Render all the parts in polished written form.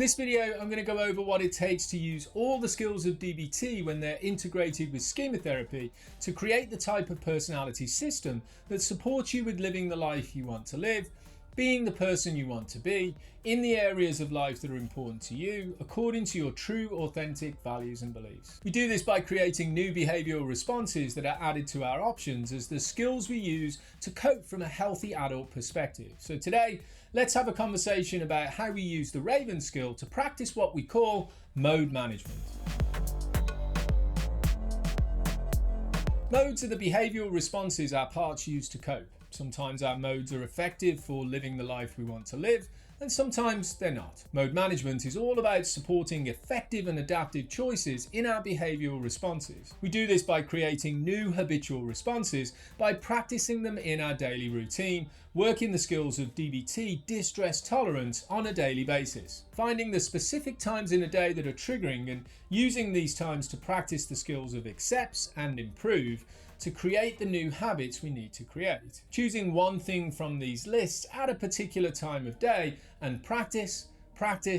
In this video, I'm going to go over what it takes to use all the skills of DBT when they're integrated with schema therapy to create the type of personality system that supports you with living the life you want to live, being the person you want to be, in the areas of life that are important to you, according to your true, authentic values and beliefs. We do this by creating new behavioural responses that are added to our options as the skills we use to cope from a healthy adult perspective. So today, let's have a conversation about how we use the RAAVEN skill to practice what we call mode management. Modes are the behavioural responses our parts use to cope. Sometimes our modes are effective for living the life we want to live, and sometimes they're not. Mode management is all about supporting effective and adaptive choices in our behavioural responses. We do this by creating new habitual responses by practicing them in our daily routine, working the skills of DBT, distress tolerance, on a daily basis. Finding the specific times in a day that are triggering and using these times to practice the skills of accepts and improve to create the new habits we need to create. Choosing one thing from these lists at a particular time of day and practice,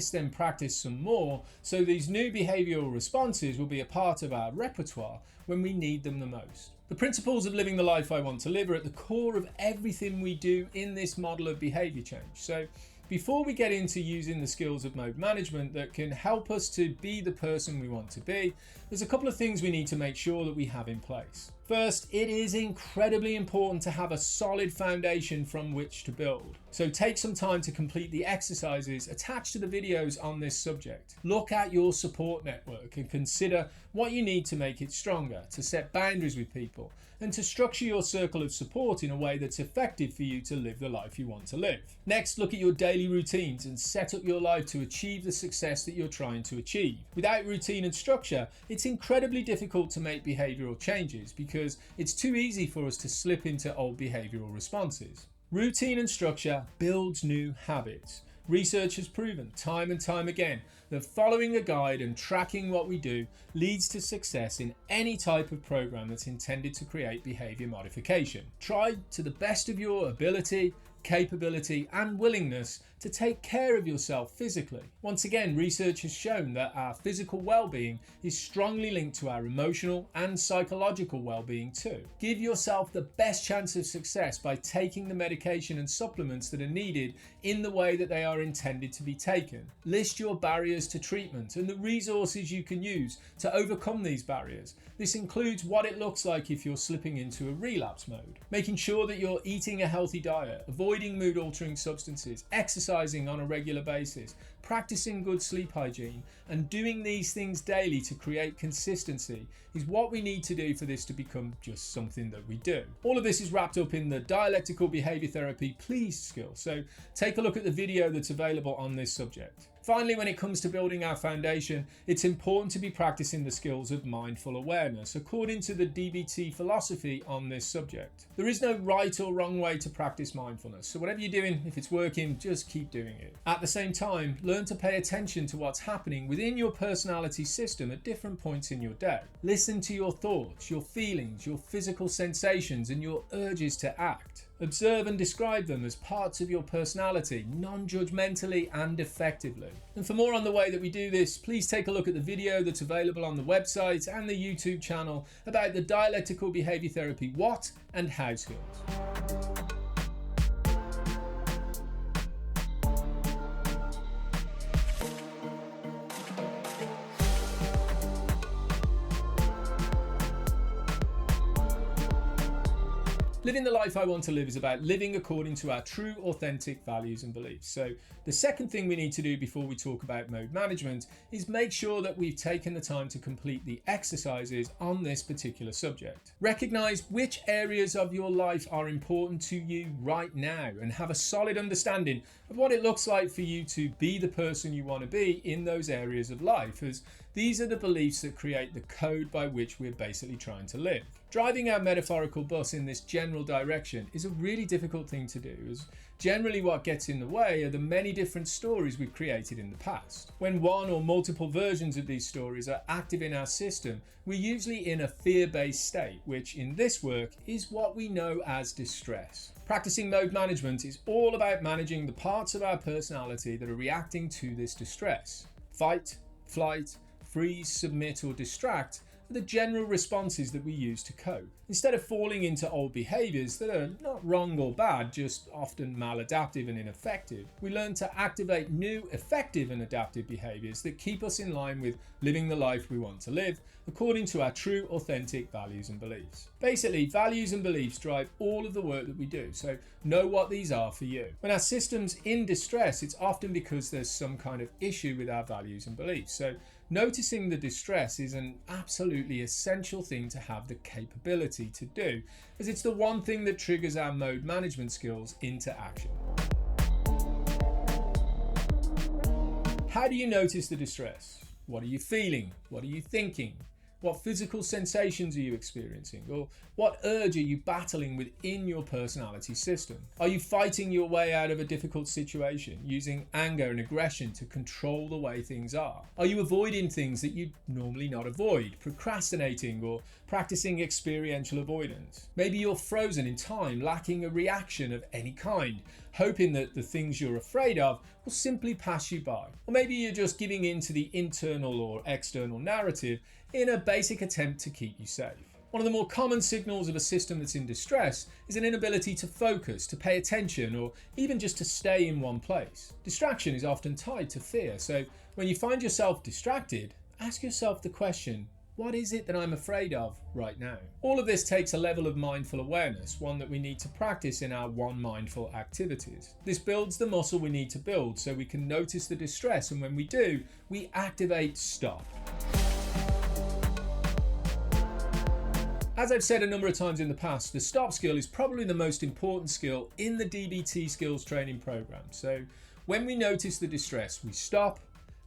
then practice some more, so these new behavioural responses will be a part of our repertoire when we need them the most. The principles of living the life I want to live are at the core of everything we do in this model of behaviour change. So before we get into using the skills of mode management that can help us to be the person we want to be, there's a couple of things we need to make sure that we have in place. First, it is incredibly important to have a solid foundation from which to build. So take some time to complete the exercises attached to the videos on this subject. Look at your support network and consider what you need to make it stronger, to set boundaries with people, and to structure your circle of support in a way that's effective for you to live the life you want to live. Next, look at your daily routines and set up your life to achieve the success that you're trying to achieve. Without routine and structure, it's incredibly difficult to make behavioural changes because it's too easy for us to slip into old behavioural responses. Routine and structure builds new habits. Research has proven time and time again that following a guide and tracking what we do leads to success in any type of program that's intended to create behaviour modification. Try to the best of your ability, capability and willingness to take care of yourself physically. Once again, research has shown that our physical well-being is strongly linked to our emotional and psychological well-being too. Give yourself the best chance of success by taking the medication and supplements that are needed in the way that they are intended to be taken. List your barriers to treatment and the resources you can use to overcome these barriers. This includes what it looks like if you're slipping into a relapse mode. Making sure that you're eating a healthy diet, avoiding mood-altering substances, exercising on a regular basis, practicing good sleep hygiene, and doing these things daily to create consistency is what we need to do for this to become just something that we do. All of this is wrapped up in the dialectical behaviour therapy please skill, so take a look at the video that's available on this subject. Finally, when it comes to building our foundation, it's important to be practicing the skills of mindful awareness according to the DBT philosophy on this subject. There is no right or wrong way to practice mindfulness, so whatever you're doing, if it's working, just keep doing it. At the same time, learn to pay attention to what's happening within your personality system at different points in your day. Listen to your thoughts, your feelings, your physical sensations and your urges to act. Observe and describe them as parts of your personality, non-judgmentally and effectively. And for more on the way that we do this, please take a look at the video that's available on the website and the YouTube channel about the dialectical behaviour therapy what and how skills. Living the life I want to live is about living according to our true, authentic values and beliefs. So the second thing we need to do before we talk about mode management is make sure that we've taken the time to complete the exercises on this particular subject. Recognize which areas of your life are important to you right now and have a solid understanding of what it looks like for you to be the person you want to be in those areas of life, as These are the beliefs that create the code by which we're basically trying to live. Driving our metaphorical bus in this general direction is a really difficult thing to do, as generally what gets in the way are the many different stories we've created in the past. When one or multiple versions of these stories are active in our system, we're usually in a fear-based state, which in this work is what we know as distress. Practicing mode management is all about managing the parts of our personality that are reacting to this distress. Fight, flight, freeze, submit, or distract are the general responses that we use to cope. Instead of falling into old behaviours that are not wrong or bad, just often maladaptive and ineffective, we learn to activate new effective and adaptive behaviours that keep us in line with living the life we want to live according to our true, authentic values and beliefs. Basically, values and beliefs drive all of the work that we do, so know what these are for you. When our system's in distress, it's often because there's some kind of issue with our values and beliefs. So noticing the distress is an absolutely essential thing to have the capability to do, as it's the one thing that triggers our mode management skills into action. How do you notice the distress? What are you feeling? What are you thinking? What physical sensations are you experiencing? Or what urge are you battling within your personality system? Are you fighting your way out of a difficult situation, using anger and aggression to control the way things are? Are you avoiding things that you'd normally not avoid, procrastinating or practicing experiential avoidance? Maybe you're frozen in time, lacking a reaction of any kind, hoping that the things you're afraid of will simply pass you by. Or maybe you're just giving in to the internal or external narrative in a basic attempt to keep you safe. One of the more common signals of a system that's in distress is an inability to focus, to pay attention, or even just to stay in one place. Distraction is often tied to fear, so when you find yourself distracted, ask yourself the question, what is it that I'm afraid of right now? All of this takes a level of mindful awareness, one that we need to practice in our one mindful activities. This builds the muscle we need to build so we can notice the distress, and when we do, we activate stop. As I've said a number of times in the past, the stop skill is probably the most important skill in the DBT skills training program. So when we notice the distress, we stop,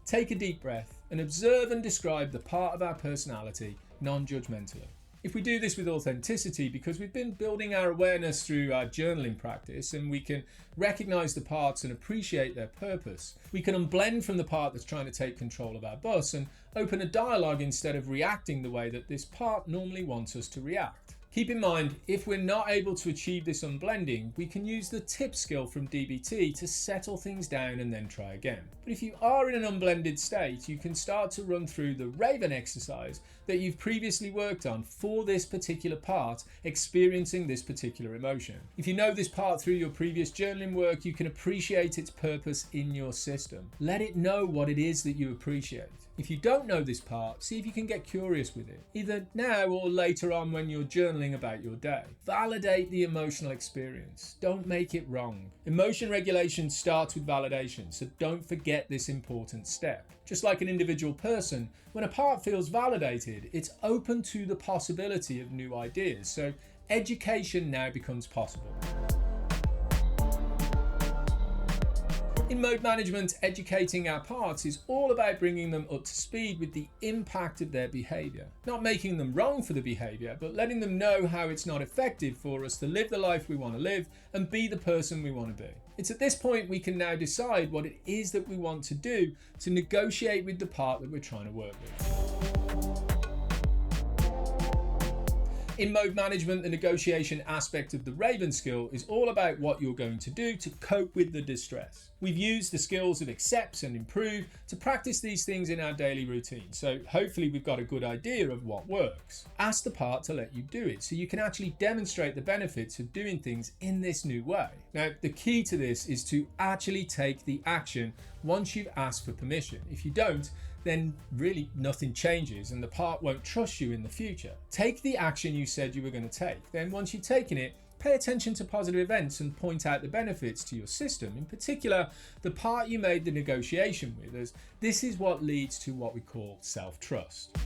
take a deep breath, and observe and describe the part of our personality non-judgmentally. If we do this with authenticity, because we've been building our awareness through our journaling practice, and we can recognize the parts and appreciate their purpose, we can unblend from the part that's trying to take control of our bus and open a dialogue instead of reacting the way that this part normally wants us to react. Keep in mind, if we're not able to achieve this unblending, we can use the TIPP skill from DBT to settle things down and then try again. But if you are in an unblended state, you can start to run through the RAAVEN exercise that you've previously worked on for this particular part, experiencing this particular emotion. If you know this part through your previous journaling work, you can appreciate its purpose in your system. Let it know what it is that you appreciate. If you don't know this part, see if you can get curious with it, either now or later on when you're journaling about your day. Validate the emotional experience. Don't make it wrong. Emotion regulation starts with validation, so don't forget this important step. Just like an individual person, when a part feels validated, it's open to the possibility of new ideas, so education now becomes possible. In mode management, educating our parts is all about bringing them up to speed with the impact of their behaviour. Not making them wrong for the behaviour, but letting them know how it's not effective for us to live the life we want to live and be the person we want to be. It's at this point we can now decide what it is that we want to do to negotiate with the part that we're trying to work with. In mode management, the negotiation aspect of the RAAVEN skill is all about what you're going to do to cope with the distress. We've used the skills of accept and improve to practice these things in our daily routine, so hopefully we've got a good idea of what works. Ask the part to let you do it so you can actually demonstrate the benefits of doing things in this new way. Now, the key to this is to actually take the action once you've asked for permission. If you don't, then really nothing changes and the part won't trust you in the future. Take the action you said you were going to take. Then once you've taken it, pay attention to positive events and point out the benefits to your system, in particular the part you made the negotiation with, as this is what leads to what we call self-trust.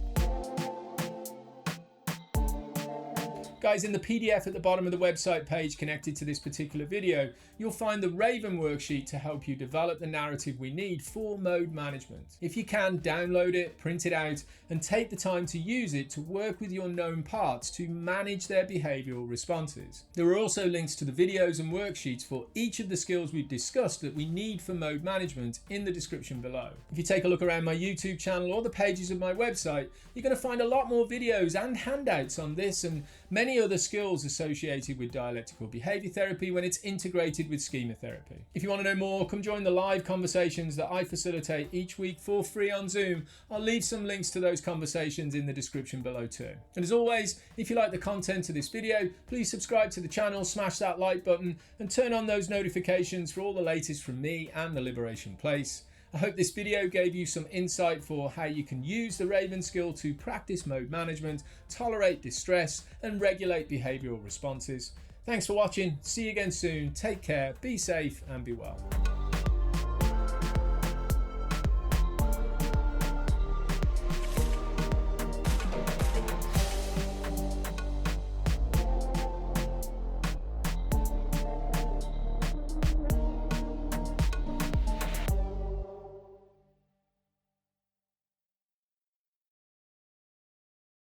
Guys, in the PDF at the bottom of the website page connected to this particular video, you'll find the RAAVEN worksheet to help you develop the narrative we need for mode management. If you can, download it, print it out, and take the time to use it to work with your known parts to manage their behavioural responses. There are also links to the videos and worksheets for each of the skills we've discussed that we need for mode management in the description below. If you take a look around my YouTube channel or the pages of my website, you're going to find a lot more videos and handouts on this and many other skills associated with dialectical behaviour therapy when it's integrated with schema therapy. If you want to know more, come join the live conversations that I facilitate each week for free on Zoom. I'll leave some links to those conversations in the description below too. And as always, if you like the content of this video, please subscribe to the channel, smash that like button, and turn on those notifications for all the latest from me and the Liberation Place. I hope this video gave you some insight for how you can use the RAAVEN skill to practice mode management, tolerate distress, and regulate behavioural responses. Thanks for watching. See you again soon. Take care, be safe, and be well.